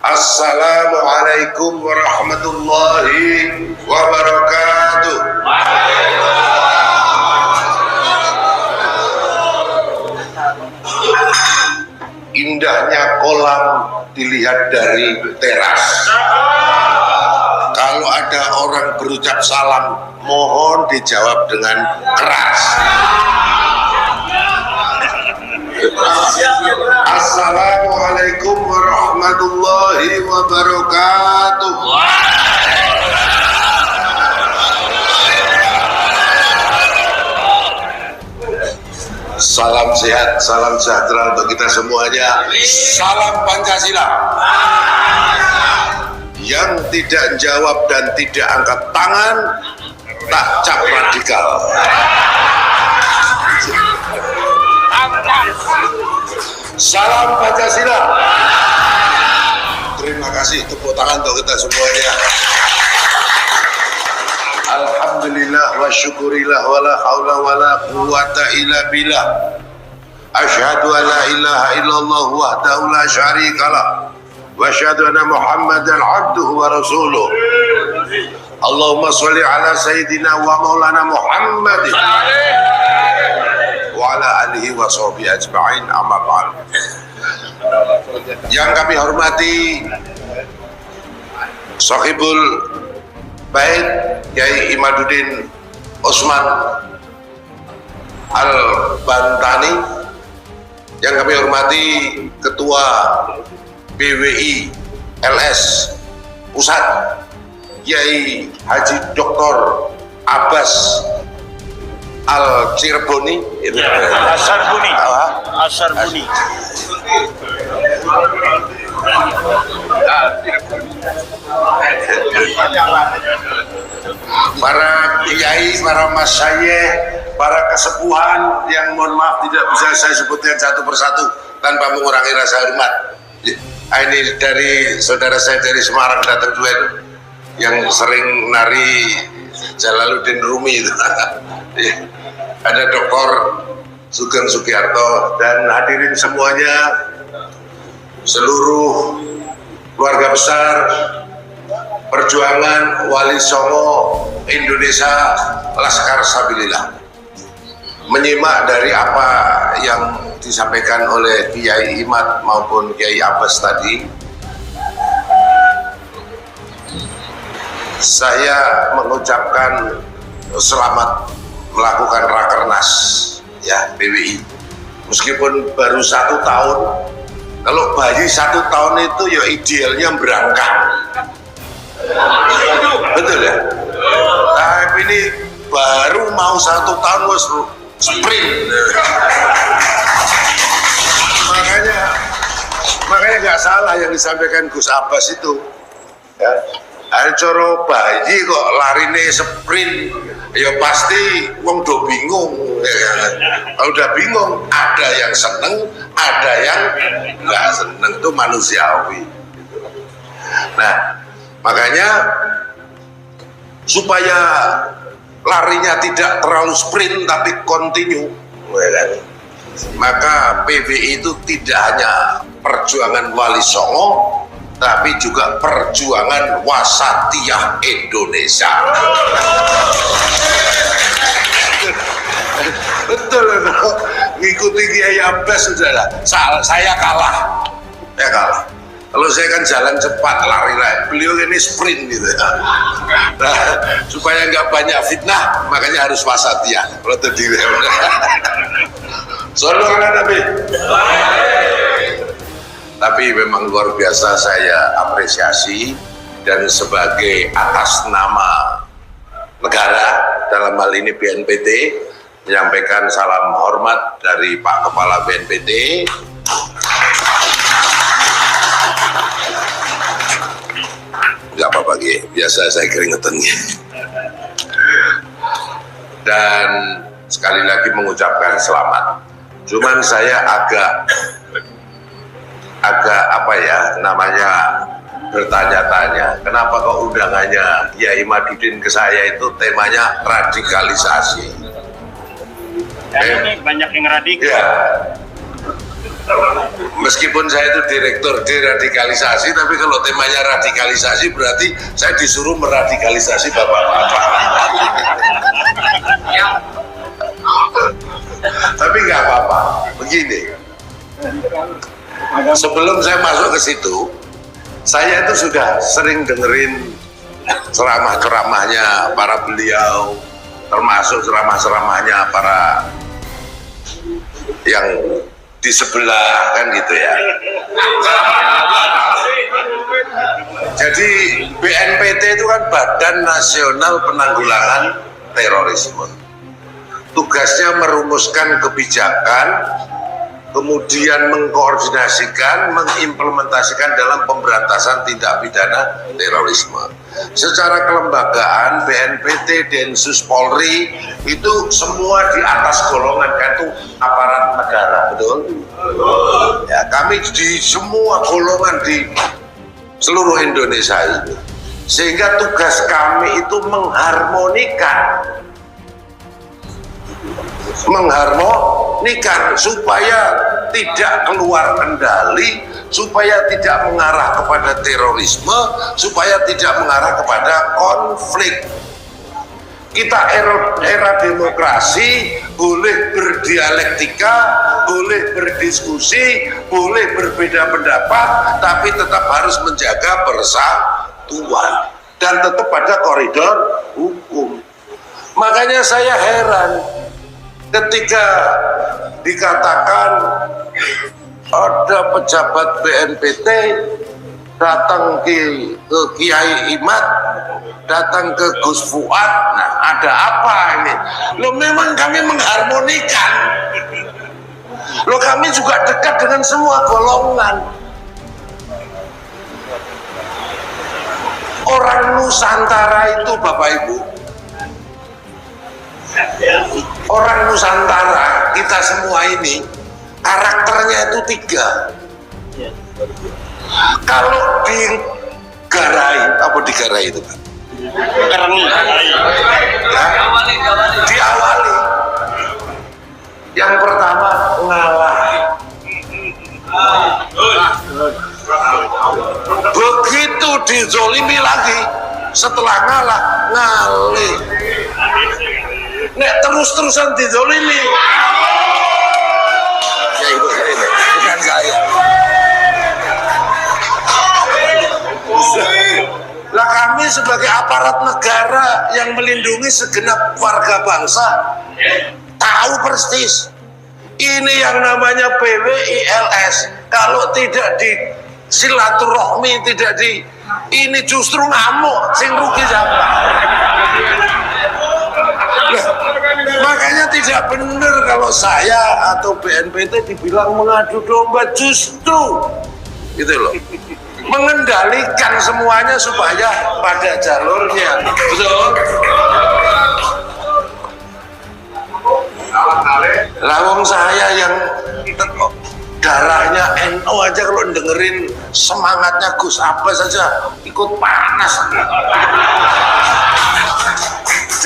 Assalamualaikum warahmatullahi wabarakatuh. Indahnya kolam dilihat dari teras. Kalau ada orang berucap salam, mohon dijawab dengan keras. Assalamualaikum warahmatullahi wabarakatuh. Salam sehat, salam sejahtera untuk kita semuanya. Salam Pancasila. Yang tidak jawab dan tidak angkat tangan, tak cap radikal. Salam Pancasila. Terima kasih, tepuk tangan untuk kita semuanya. Alhamdulillah wa syukurillah wa la hawla wa la quwwata illa billah. Asyhadu an la ilaha illallah wahdahu la syarikalah wa asyhadu anna Muhammadan abduhu wa rasuluh. Allahumma sholli ala sayyidina wa maulana Muhammadin wa ala alihi wa sahbihi ajma'in, amma ba'd. Yang kami hormati Sohibul Bait Kiai Imaduddin Usman Al-Bantani, yang kami hormati Ketua BWI LS Pusat Kiai Haji Dr. Abbas Al-Cireboni, Asarbuni. Asarbuni. Para kiai, para masyayikh, para kesepuhan yang mohon maaf tidak bisa saya sebutkan satu persatu tanpa mengurangi rasa hormat. Ini dari saudara saya dari Semarang datang juga itu, yang sering nari Jalaluddin Rumi itu. Ada Dr. Sugeng Sugiarto dan hadirin semuanya, seluruh keluarga besar Perjuangan Wali Songo Indonesia Laskar Sabilillah. Menyimak dari apa yang disampaikan oleh Kiai Imad maupun Kiai Abbas tadi, saya mengucapkan selamat melakukan rakernas ya BWI, meskipun baru 1 tahun. Kalau bayi 1 tahun itu ya idealnya berangkat, betul ya. Tapi ini baru mau 1 tahun harus sprint. makanya nggak salah yang disampaikan Gus Abbas itu ya. Coro bayi kok larine sprint, ya pasti wong do bingung ya. Kalau udah bingung, ada yang seneng, ada yang nggak seneng, itu manusiawi gitu. Nah, makanya supaya larinya tidak terlalu sprint tapi continue ya kan? Maka PBI itu tidak hanya perjuangan Wali Songo, tapi juga perjuangan wasatiyah Indonesia. Betul, ngikuti Kiai Abbas sudahlah. Saya kalah, ya kalah. Kalau saya kan jalan cepat, lari, beliau ini sprint gitu ya. Nah, supaya nggak banyak fitnah, makanya harus wasatiyah. Kalau terdiri, Sallallahu ala Nabi. Tapi memang luar biasa saya apresiasi, dan sebagai atas nama negara dalam hal ini BNPT menyampaikan salam hormat dari Pak Kepala BNPT. Nggak apa-apa, biasa saya keringetan. Dan sekali lagi mengucapkan selamat. Cuman saya agak apa ya namanya, bertanya-tanya, kenapa kok undangannya Kiai Imaduddin ke saya itu temanya radikalisasi. Dan ini banyak yang radikal. Ya, Meskipun saya itu direktur deradikalisasi, tapi kalau temanya radikalisasi berarti saya disuruh meradikalisasi bapak-bapak. Tapi nggak apa-apa. Begini, sebelum saya masuk ke situ, saya itu sudah sering dengerin ceramah-ceramahnya para beliau, termasuk ceramah-ceramahnya para yang di sebelah kan gitu ya. Jadi BNPT itu kan Badan Nasional Penanggulangan Terorisme. Tugasnya merumuskan kebijakan, kemudian mengkoordinasikan, mengimplementasikan dalam pemberantasan tindak pidana terorisme. Secara kelembagaan BNPT, Densus Polri itu semua di atas golongan, kan itu aparat negara, betul? Ya, kami di semua golongan di seluruh Indonesia itu, sehingga tugas kami itu mengharmonikan supaya tidak keluar kendali, supaya tidak mengarah kepada terorisme, supaya tidak mengarah kepada konflik. Kita era demokrasi, boleh berdialektika, boleh berdiskusi, boleh berbeda pendapat, tapi tetap harus menjaga persatuan dan tetap pada koridor hukum. Makanya saya heran ketika dikatakan ada pejabat BNPT datang ke Kiai Imad, datang ke Gus Fuad. Nah, ada apa ini? Loh, memang kami mengharmonikan. Loh, kami juga dekat dengan semua golongan. Orang Nusantara itu, Bapak Ibu, orang Nusantara, kita semua ini karakternya itu 3. Kalau digarai, apa digarai itu kan? Diawali. Yang pertama ngalah. Begitu dizolimi lagi, setelah ngalah ngalih. Nek terus-terusan dizolimi. Ya itu saya ini, bukan saya. Lah kami sebagai aparat negara yang melindungi segenap warga bangsa tahu persis ini yang namanya PWILS. Kalau tidak di silaturahmi, tidak di ini justru ngamuk, sing rugi siapa? Makanya tidak benar kalau saya atau BNPT dibilang mengadu domba, justru gitu loh, mengendalikan semuanya supaya pada jalurnya, betul? Lawang saya yang darahnya NU aja kalau dengerin semangatnya Gus Abbas saja ikut panas.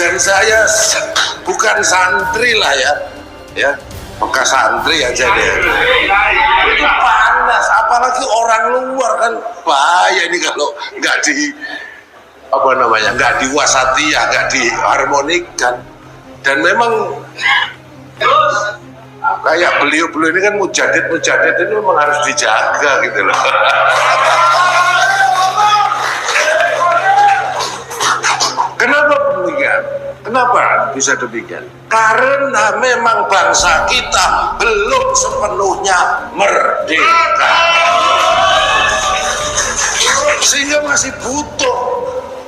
Dan saya bukan santri lah ya bekas santri aja deh. Itu panas, apalagi orang luar kan bahaya ini kalau nggak di nggak diwasati ya, nggak diharmonikan. Dan memang kayak beliau ini kan mujadid ini memang harus dijaga gitu loh. Kenapa demikian? Kenapa bisa demikian? Karena memang bangsa kita belum sepenuhnya merdeka, sehingga masih butuh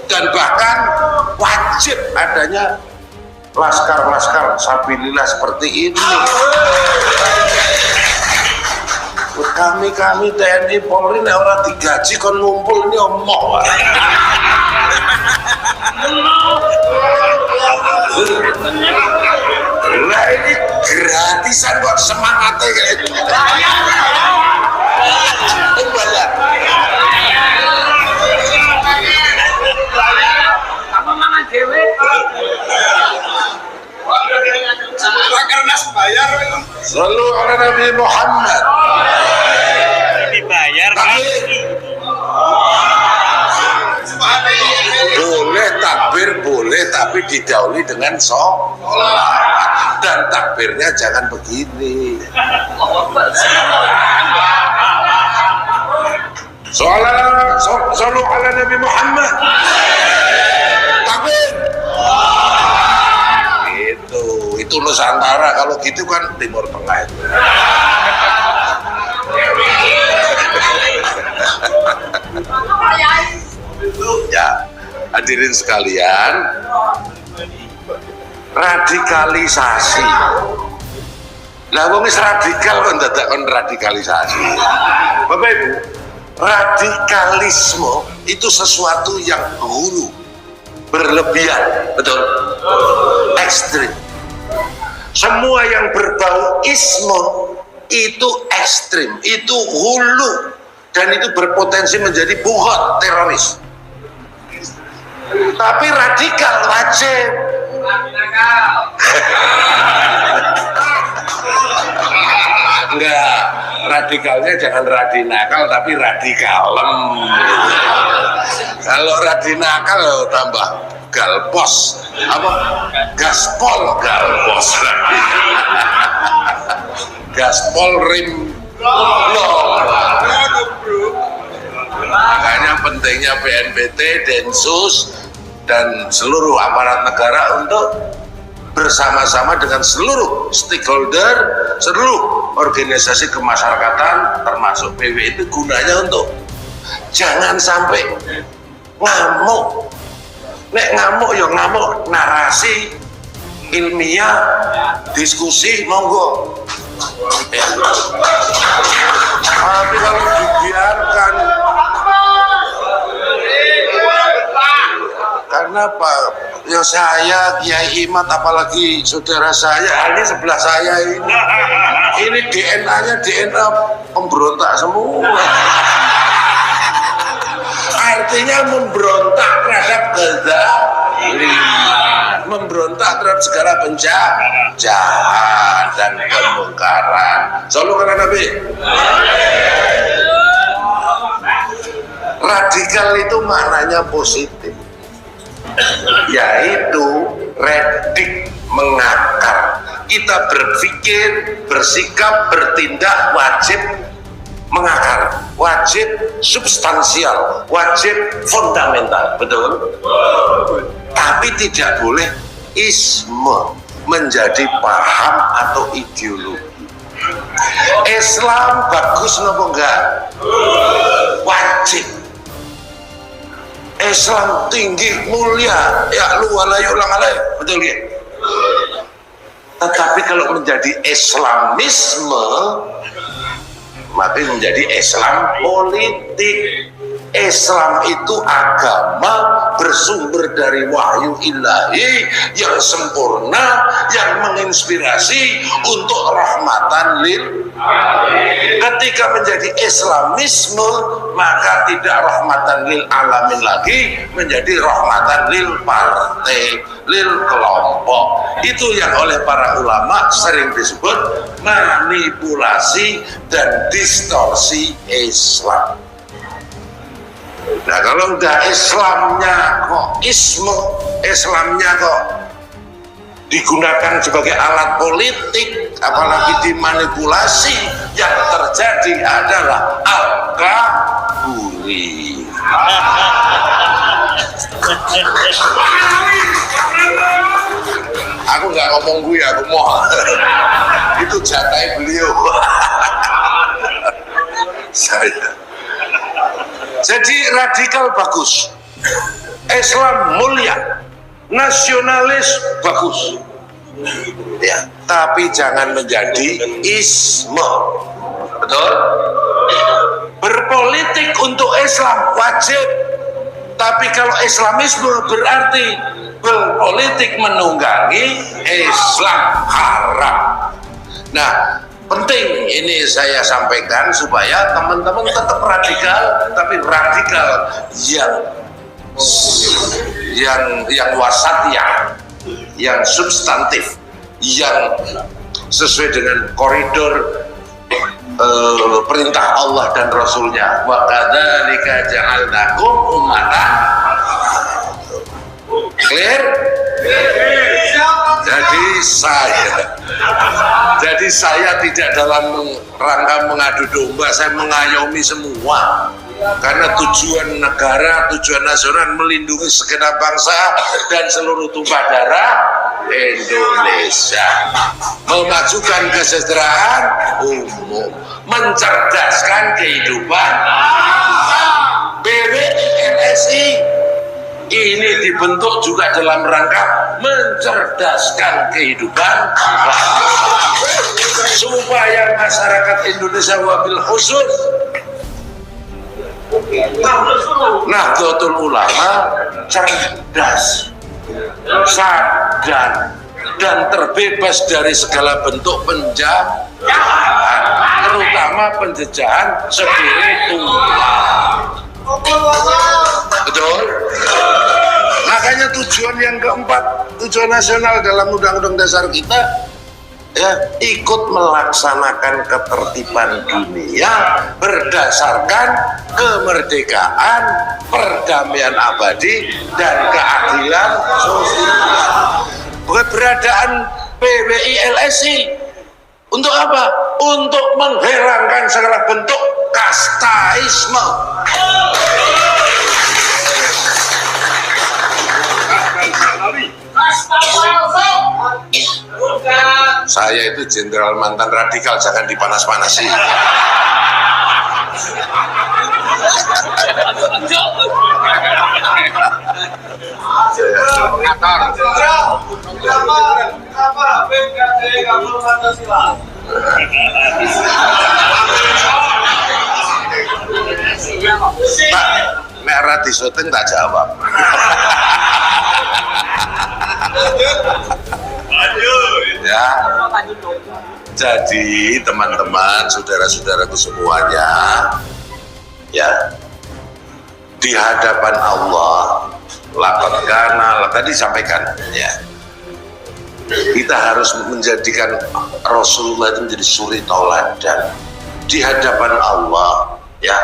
dan bahkan wajib adanya laskar-laskar sabilillah seperti ini. Kami TNI Polri nek ora digaji kon ngumpul ini omong. Lah ini gratisan kok semangatnya kayak gitu. Banyak. Apa mangan dhewe? Karena bayar. Selalu ala Nabi Muhammad. tapi didahului dengan sholat, dan takbirnya jangan begini. Shollu ala Nabi Muhammad. Takbir. Itu Nusantara, kalau gitu kan Timur Tengah itu. Ya, hadirin sekalian, radikalisasi. Lah wong wis radikal kok ndadakon radikalisasi. Bapak Ibu, radikalisme itu sesuatu yang hulu, berlebihan, betul? Ekstrim. Semua yang berbau isme itu ekstrim, itu hulu, dan itu berpotensi menjadi buhot, teroris. Tapi radikal wajib. Enggak, radikalnya jangan radinakal tapi radikalem. Kalau radinakal tambah galpos, apa? Gaspol galpos. Gaspol rim loh. Makanya pentingnya BNPT, Densus, dan seluruh aparat negara untuk bersama-sama dengan seluruh stakeholder, seluruh organisasi kemasyarakatan termasuk PW itu gunanya untuk jangan sampai ngamuk. Nek ngamuk ya ngamuk narasi ilmiah, diskusi monggo. Ya. Tapi kalau dibiarkan, karena apa? Ya saya Kiai Imat, apalagi saudara saya, ini sebelah saya ini DNA-nya DNA pemberontak semua. Artinya memberontak terhadap kezaliman, memberontak terhadap segala penjahat dan kemungkaran. Shallallahu alaihi Nabi. Radikal itu maknanya positif, yaitu redik, mengakar. Kita berpikir, bersikap, bertindak wajib mengakar, wajib substansial, wajib fundamental, betul? Tapi tidak boleh isme, menjadi paham atau ideologi. Islam bagus nopo enggak? Wajib. Islam tinggi, mulia, ya lu walayu ulang alai, betul ya? Tetapi kalau menjadi Islamisme, maka menjadi Islam politik. Islam itu agama bersumber dari wahyu ilahi yang sempurna, yang menginspirasi untuk rahmatan lil alamin. Ketika menjadi Islamisme, maka tidak rahmatan lil alamin lagi, menjadi rahmatan lil partai, lil kelompok. Itu yang oleh para ulama sering disebut manipulasi dan distorsi Islam. Nah kalau udah Islamnya kok Islamnya kok digunakan sebagai alat politik, apalagi dimanipulasi, yang terjadi adalah al-kaburi. Aku nggak ngomong gue, aku mau itu jatah beliau. Saya. Jadi radikal bagus, Islam mulia, nasionalis bagus, ya. Tapi jangan menjadi isme, betul? Berpolitik untuk Islam wajib, tapi kalau Islamisme berarti berpolitik menunggangi Islam, haram. Nah, penting ini saya sampaikan supaya teman-teman tetap radikal, tapi radikal yang wasatiyah, yang substantif, yang sesuai dengan koridor perintah Allah dan Rasulnya. Wa kadzalika ja'alnakum ummatan. Clear? Jadi saya tidak dalam rangka mengadu domba, saya mengayomi semua. Karena tujuan negara, tujuan nasional melindungi segenap bangsa dan seluruh tumpah darah Indonesia, memajukan kesejahteraan umum, mencerdaskan kehidupan. PWI ini dibentuk juga dalam rangka mencerdaskan kehidupan supaya masyarakat Indonesia wabil khusus Nahdlatul Ulama cerdas, sadar, dan terbebas dari segala bentuk penjajahan, terutama penjajahan spiritual. Betul? Makanya tujuan yang keempat, tujuan nasional dalam Undang-Undang Dasar kita, ya, ikut melaksanakan ketertiban dunia berdasarkan kemerdekaan, perdamaian abadi, dan keadilan sosial. Keberadaan PWI LSI untuk apa? Untuk menghilangkan segala bentuk kastaisme. Saya itu jenderal mantan radikal, jangan dipanas-panasi. Pak, merah di syuting tak jawab. Ya, jadi teman-teman, saudara-saudaraku semuanya, ya, di hadapan Allah, laqad kana, tadi sampaikan, ya, kita harus menjadikan Rasulullah itu menjadi suri tauladan di hadapan Allah, ya.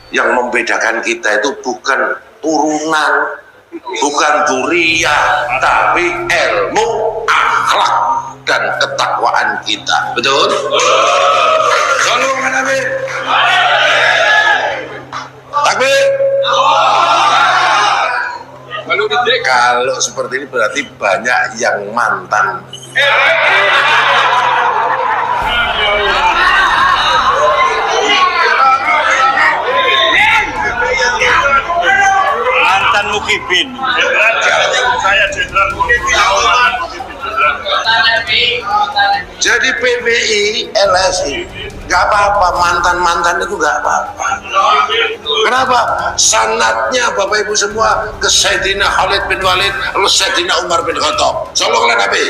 Yang membedakan kita itu bukan turunan, bukan dzurriyyah, tapi ilmu, akhlak, dan ketakwaan kita. Betul? Sallallahu alaihi takbir. Kalau seperti ini berarti banyak yang mantan. Mantan Mukibin. Saya jenderal Mukibin. Jadi PWI LSI nggak apa-apa, mantan-mantan itu nggak apa-apa. Kenapa? Sanadnya Bapak Ibu semua ke Sayyidina Khalid bin Walid, lalu Sayyidina Umar bin Khattab. Sallallahu alaihi Nabi.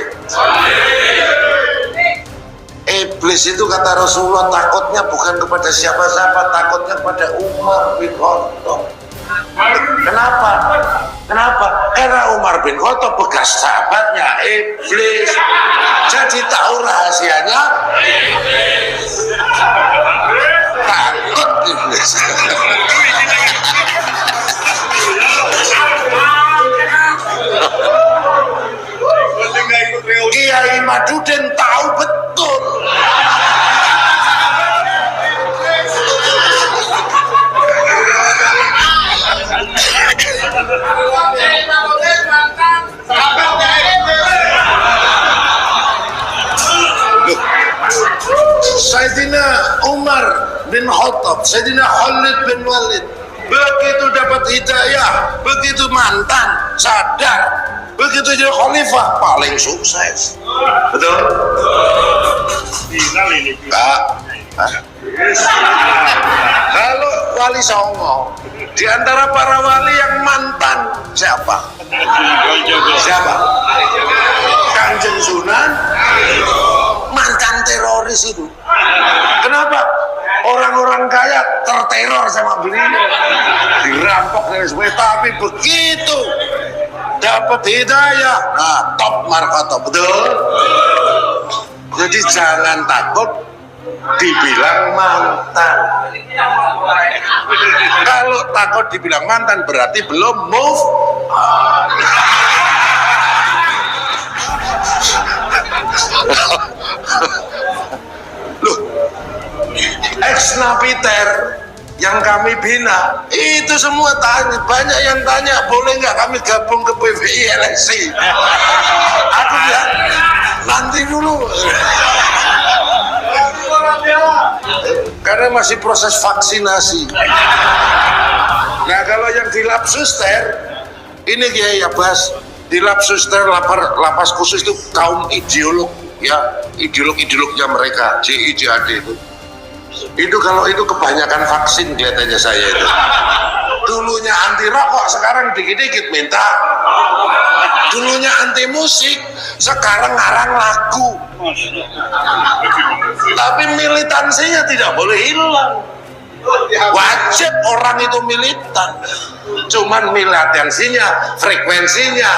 Iblis itu kata Rasulullah takutnya bukan kepada siapa-siapa, takutnya pada Umar bin Khattab. Kenapa? Karena Umar bin Khattab bekas sahabatnya Iblis, jadi tahu rahasianya Iblis. Takut Iblis. Kiai Madudin tahu betul. Sayyidina Umar bin Khattab, Sayyidina Khalid bin Walid, begitu dapat hidayah, begitu mantan, sadar, begitu jadi khalifah, paling sukses. Betul? Pak, kalau wali songo, di antara para wali yang mantan siapa? Siapa? Kanjeng Sunan, mantan teroris itu. Kenapa? Orang-orang kaya terteror sama beliau, dirampok dan sebagainya. Tapi begitu dapat hidayah, nah top markoto, betul. Jadi jangan takut dibilang mantan. Kalau takut dibilang mantan berarti belum move on. Loh, ex-napiter yang kami bina itu semua tanya, banyak yang tanya boleh nggak kami gabung ke PVI LSI. Aku bilang nanti dulu karena masih proses vaksinasi. Nah kalau yang di lab suster ini Kiai Abbas, di lab suster lapas khusus itu kaum ideolog ya, ideolognya mereka JI JAD itu kalau itu kebanyakan vaksin kelihatannya saya itu. Dulunya anti rokok sekarang dikit-dikit minta, dulunya anti musik sekarang ngarang lagu. Tapi militansinya tidak boleh hilang, wajib orang itu militan, cuman militansinya, frekuensinya,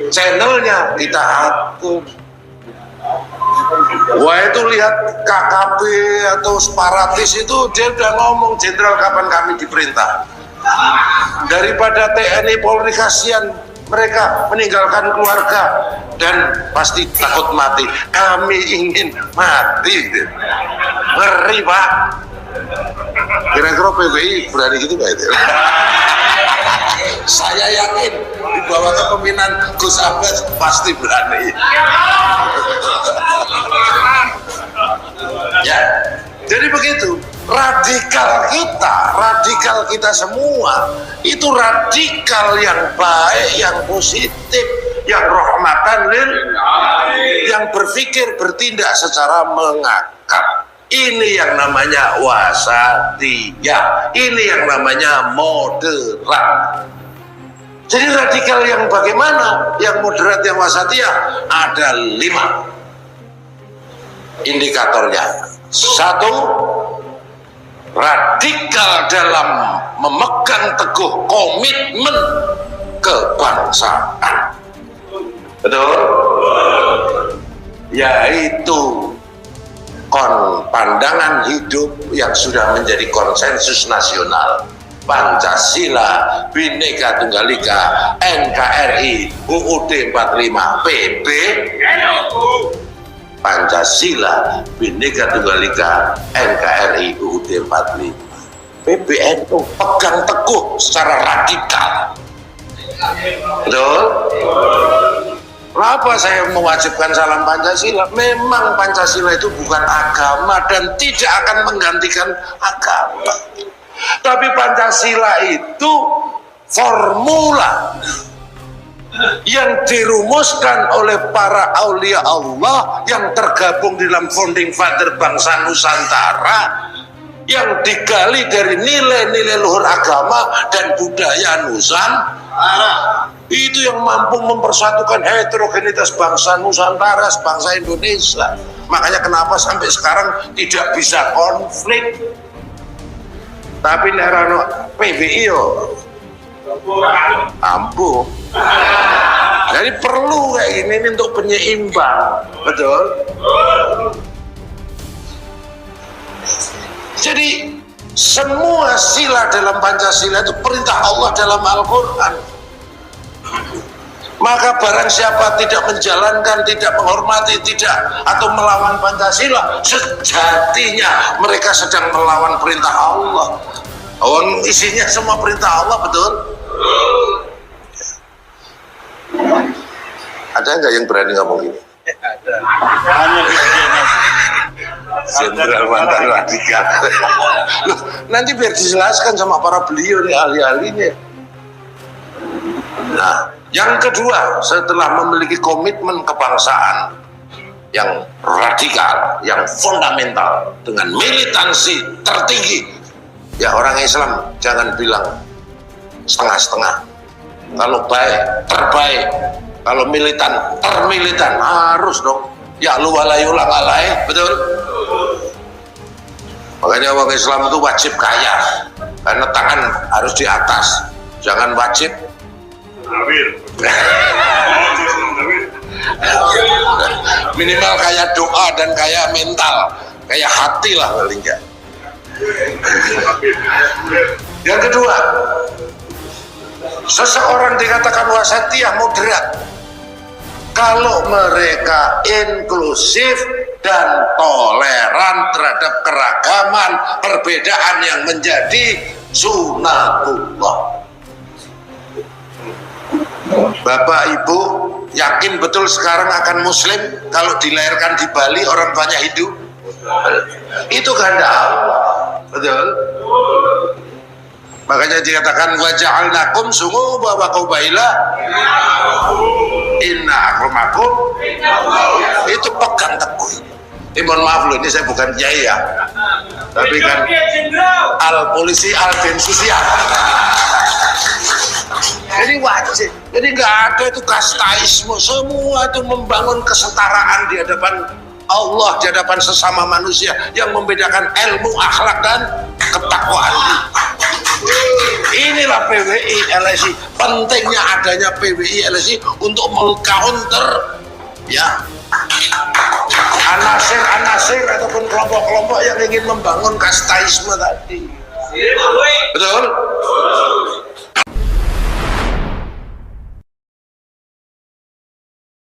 channelnya kita atur. Wah itu lihat KKP atau separatis itu dia udah ngomong, jenderal kapan kami diperintah, daripada TNI Polri kasihan mereka meninggalkan keluarga dan pasti takut mati, kami ingin mati. Ngeri Pak. Kira-kira PBI berani gitu Pak itu? Saya yakin di bawah kepemimpinan Gus Abbas pasti berani. Ya, jadi begitu. Radikal kita semua itu radikal yang baik, yang positif, yang rahmatan lil, yang berpikir bertindak secara mengakar. Ini yang namanya wasatiyah, ini yang namanya moderat. Jadi radikal yang bagaimana? Yang moderat, yang wasatiyah ada 5 indikatornya. 1, radikal dalam memegang teguh komitmen kebangsaan. Betul? Yaitu pandangan hidup yang sudah menjadi konsensus nasional, Pancasila, Bhinneka Tunggal Ika, NKRI, UUD 45, PBNU. Pancasila, Bhinneka Tunggal Ika, NKRI, UUD 45, PBNU, pegang teguh secara radikal. Betul? Kenapa saya mewajibkan salam Pancasila? Memang Pancasila itu bukan agama dan tidak akan menggantikan agama. Tapi Pancasila itu formula yang dirumuskan oleh para aulia Allah yang tergabung dalam founding father bangsa Nusantara, yang digali dari nilai-nilai luhur agama dan budaya Nusantara. Itu yang mampu mempersatukan heterogenitas bangsa Nusantara, bangsa Indonesia. Makanya kenapa sampai sekarang tidak bisa konflik. Tapi nerano PBI yo ampuh. Jadi perlu kayak gini untuk penyeimbang, betul? Jadi semua sila dalam Pancasila itu perintah Allah dalam Al-Quran. Maka barang siapa tidak menjalankan, tidak menghormati, tidak atau melawan Pancasila, sejatinya mereka sedang melawan perintah Allah. Isinya semua perintah Allah, betul? Ada nggak yang berani ngomong gini? Ada. Hanya Jenderal mantan radikal. Nanti biar dijelaskan sama para beliau nih, ahli-ahlinya. Nah, yang kedua, setelah memiliki komitmen kebangsaan yang radikal, yang fundamental dengan militansi tertinggi, ya orang Islam jangan bilang setengah-setengah. Kalau baik, terbaik. Kalau militan, termilitan. Harus dong. Ya lu walayulang alai, betul? Makanya orang Islam itu wajib kaya, karena tangan harus di atas, jangan wajib minimal kayak doa dan kayak mental, kayak hati lah paling enggak. Yang kedua, seseorang dikatakan wasatiyah, moderat, kalau mereka inklusif dan toleran terhadap keragaman perbedaan yang menjadi sunatullah. Bapak Ibu yakin betul sekarang akan muslim kalau dilahirkan di Bali orang tuanya Hindu? Itu kehendak Allah, betul. Makanya dikatakan wa ja'alnakum shu'uban wa qabaila inna akramakum, itu pegang teguh. Mohon maaf loh, ini saya bukan kiai ya, tapi kan al polisi al densusia. Jadi wajib, jadi nggak ada itu kastaisme, semua itu membangun kesetaraan di hadapan Allah, di hadapan sesama manusia, yang membedakan ilmu, akhlak dan ketakwaan. Inilah PWI LSI, pentingnya adanya PWI LSI untuk mengcounter ya anasir ataupun kelompok-kelompok yang ingin membangun kastaisme tadi. Betul?